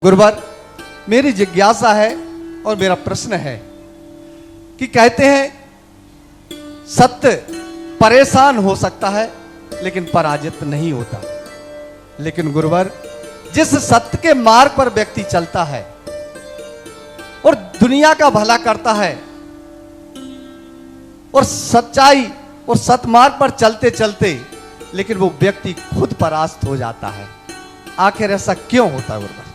गुरुवर, मेरी जिज्ञासा है और मेरा प्रश्न है कि कहते हैं सत्य परेशान हो सकता है लेकिन पराजित नहीं होता। लेकिन गुरुवर, जिस सत्य के मार्ग पर व्यक्ति चलता है और दुनिया का भला करता है और सच्चाई और सतमार्ग पर चलते चलते लेकिन वो व्यक्ति खुद परास्त हो जाता है, आखिर ऐसा क्यों होता है गुरुवर?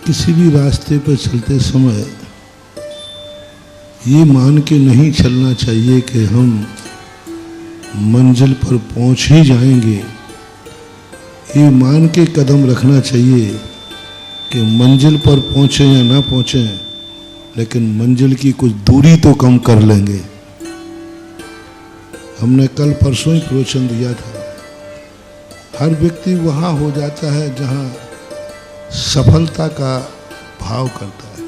किसी भी रास्ते पर चलते समय ये मान के नहीं चलना चाहिए कि हम मंजिल पर पहुंच ही जाएंगे। ये मान के कदम रखना चाहिए कि मंजिल पर पहुंचे या ना पहुंचे, लेकिन मंजिल की कुछ दूरी तो कम कर लेंगे। हमने कल परसों ही प्रवचन दिया था, हर व्यक्ति वहाँ हो जाता है जहाँ सफलता का भाव करता है।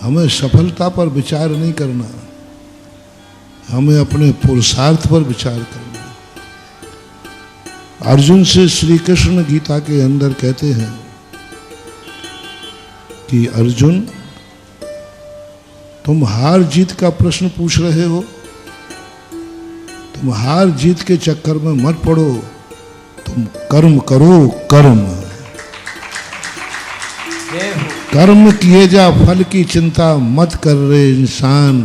हमें सफलता पर विचार नहीं करना, हमें अपने पुरुषार्थ पर विचार करना। अर्जुन से श्री कृष्ण गीता के अंदर कहते हैं कि अर्जुन, तुम हार जीत का प्रश्न पूछ रहे हो, तुम हार जीत के चक्कर में मत पड़ो, तुम कर्म करो। कर्म किए जा, फल की चिंता मत कर रे इंसान,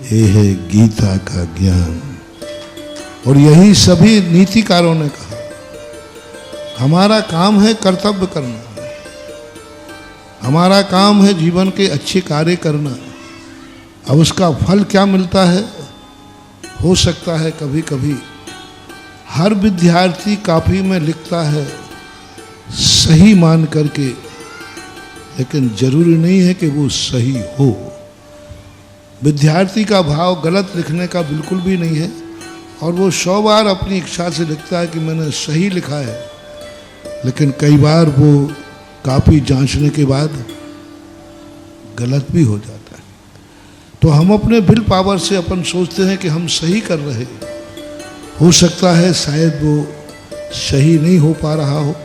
ये है गीता का ज्ञान। और यही सभी नीतिकारों ने कहा। हमारा काम है कर्तव्य करना, हमारा काम है जीवन के अच्छे कार्य करना। अब उसका फल क्या मिलता है, हो सकता है कभी कभी हर विद्यार्थी कॉपी में लिखता है सही मान करके, लेकिन जरूरी नहीं है कि वो सही हो। विद्यार्थी का भाव गलत लिखने का बिल्कुल भी नहीं है, और वो 100 बार अपनी इच्छा से लिखता है कि मैंने सही लिखा है, लेकिन कई बार वो कॉपी जांचने के बाद गलत भी हो जाता है। तो हम अपने विल पावर से अपन सोचते हैं कि हम सही कर रहे, हो सकता है शायद वो सही नहीं हो पा रहा हो,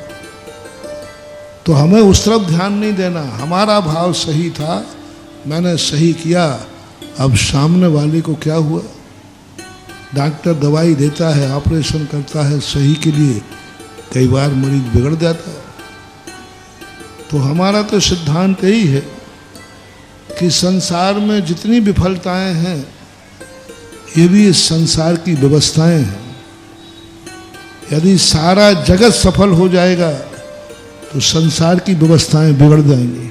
तो हमें उस तरफ ध्यान नहीं देना। हमारा भाव सही था, मैंने सही किया, अब सामने वाले को क्या हुआ। डॉक्टर दवाई देता है, ऑपरेशन करता है सही के लिए, कई बार मरीज बिगड़ जाता है। तो हमारा तो सिद्धांत यही है कि संसार में जितनी विफलताएं हैं ये भी इस संसार की व्यवस्थाएं हैं। यदि सारा जगत सफल हो जाएगा तो संसार की व्यवस्थाएं बिगड़ जाएंगी।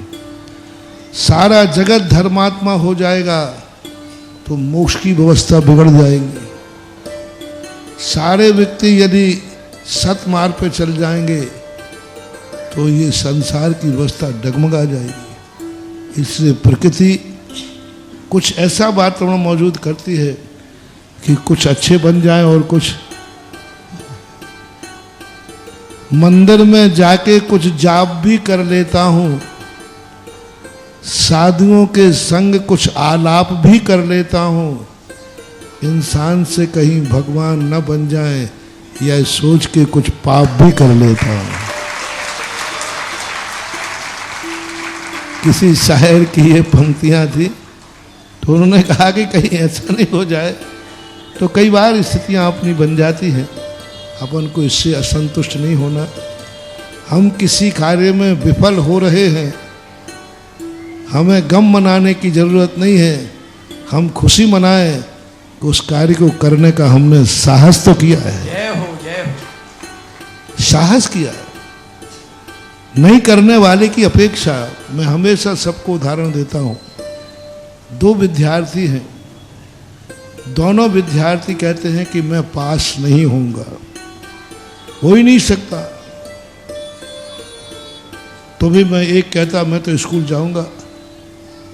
सारा जगत धर्मात्मा हो जाएगा तो मोक्ष की व्यवस्था बिगड़ जाएगी। सारे व्यक्ति यदि सतमार्ग पर चल जाएंगे तो ये संसार की व्यवस्था डगमगा जाएगी। इसलिए प्रकृति कुछ ऐसा वातावरण मौजूद करती है कि कुछ अच्छे बन जाएं और कुछ मंदिर में जाके कुछ जाप भी कर लेता हूँ, साधुओं के संग कुछ आलाप भी कर लेता हूँ, इंसान से कहीं भगवान न बन जाए यह सोच के कुछ पाप भी कर लेता हूँ। किसी शायर की ये पंक्तियाँ थी, तो उन्होंने कहा कि कहीं ऐसा नहीं हो जाए। तो कई बार स्थितियाँ अपनी बन जाती हैं, अपन को इससे असंतुष्ट नहीं होना। हम किसी कार्य में विफल हो रहे हैं, हमें गम मनाने की जरूरत नहीं है, हम खुशी मनाएं कि उस कार्य को करने का हमने साहस तो किया है। जय हो। साहस किया है। नहीं करने वाले की अपेक्षा मैं हमेशा सबको उदाहरण देता हूँ। 2 विद्यार्थी हैं, दोनों विद्यार्थी कहते हैं कि मैं पास नहीं होऊंगा, हो ही नहीं सकता। तो भी मैं एक कहता मैं तो स्कूल जाऊंगा,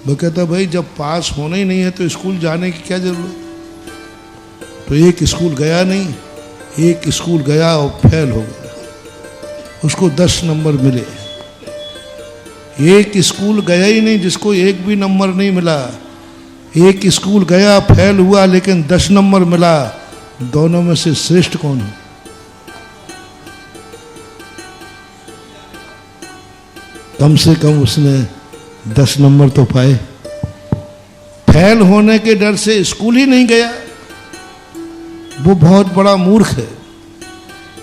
वो कहता भाई जब पास होना ही नहीं है तो स्कूल जाने की क्या जरूरत। तो एक स्कूल गया नहीं, एक स्कूल गया और फेल हो गया, उसको 10 नंबर मिले। एक स्कूल गया ही नहीं जिसको एक भी नंबर नहीं मिला, एक स्कूल गया फेल हुआ लेकिन 10 नंबर मिला। दोनों में से श्रेष्ठ कौन है? कम से कम उसने 10 नंबर तो पाए। फेल होने के डर से स्कूल ही नहीं गया, वो बहुत बड़ा मूर्ख है।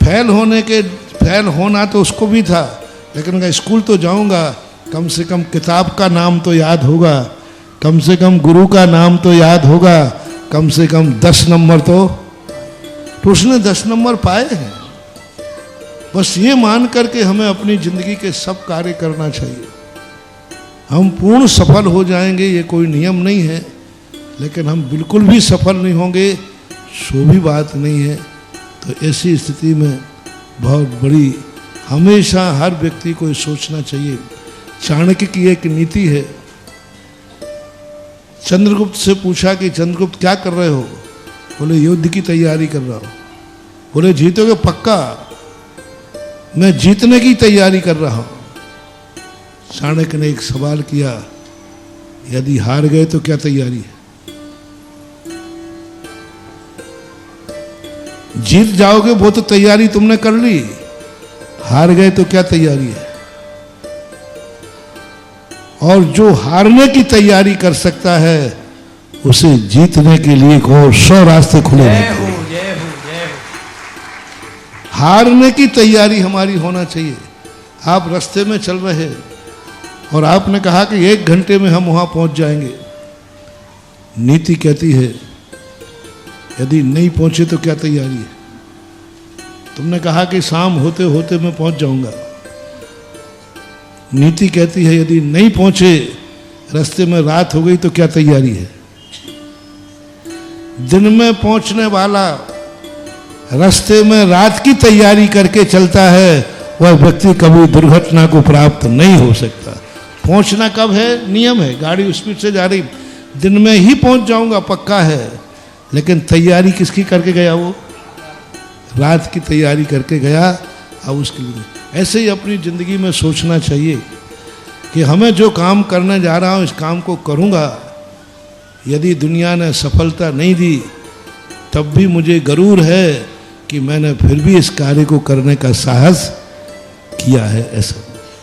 फेल होना तो उसको भी था, लेकिन मैं स्कूल तो जाऊंगा, कम से कम किताब का नाम तो याद होगा, कम से कम गुरु का नाम तो याद होगा, कम से कम 10 नंबर तो उसने 10 नंबर पाए हैं। बस ये मान करके हमें अपनी जिंदगी के सब कार्य करना चाहिए। हम पूर्ण सफल हो जाएंगे ये कोई नियम नहीं है, लेकिन हम बिल्कुल भी सफल नहीं होंगे सो भी बात नहीं है। तो ऐसी स्थिति में बहुत बड़ी हमेशा हर व्यक्ति को सोचना चाहिए। चाणक्य की एक नीति है। चंद्रगुप्त से पूछा कि चंद्रगुप्त क्या कर रहे हो? बोले युद्ध की तैयारी कर रहा हूं। बोले जीतोगे पक्का? मैं जीतने की तैयारी कर रहा हूं। चाणक्य ने एक सवाल किया, यदि हार गए तो क्या तैयारी है? जीत जाओगे वो तो तैयारी तुमने कर ली, हार गए तो क्या तैयारी है? और जो हारने की तैयारी कर सकता है उसे जीतने के लिए और 100 रास्ते खुले रहते हैं। हारने की तैयारी हमारी होना चाहिए। आप रास्ते में चल रहे और आपने कहा कि 1 घंटे में हम वहां पहुंच जाएंगे। नीति कहती है यदि नहीं पहुंचे तो क्या तैयारी है? तुमने कहा कि शाम होते होते मैं पहुंच जाऊंगा। नीति कहती है यदि नहीं पहुंचे, रास्ते में रात हो गई तो क्या तैयारी है? दिन में पहुंचने वाला रास्ते में रात की तैयारी करके चलता है, वह व्यक्ति कभी दुर्घटना को प्राप्त नहीं हो सकता। पहुंचना कब है? नियम है, गाड़ी स्पीड से जा रही, दिन में ही पहुंच जाऊंगा पक्का है, लेकिन तैयारी किसकी करके गया? वो रात की तैयारी करके गया। अब उसके लिए ऐसे ही अपनी ज़िंदगी में सोचना चाहिए कि हमें जो काम करने जा रहा हूँ इस काम को करूँगा। यदि दुनिया ने सफलता नहीं दी तब भी मुझे गरूर है कि मैंने फिर भी इस कार्य को करने का साहस किया है। ऐसा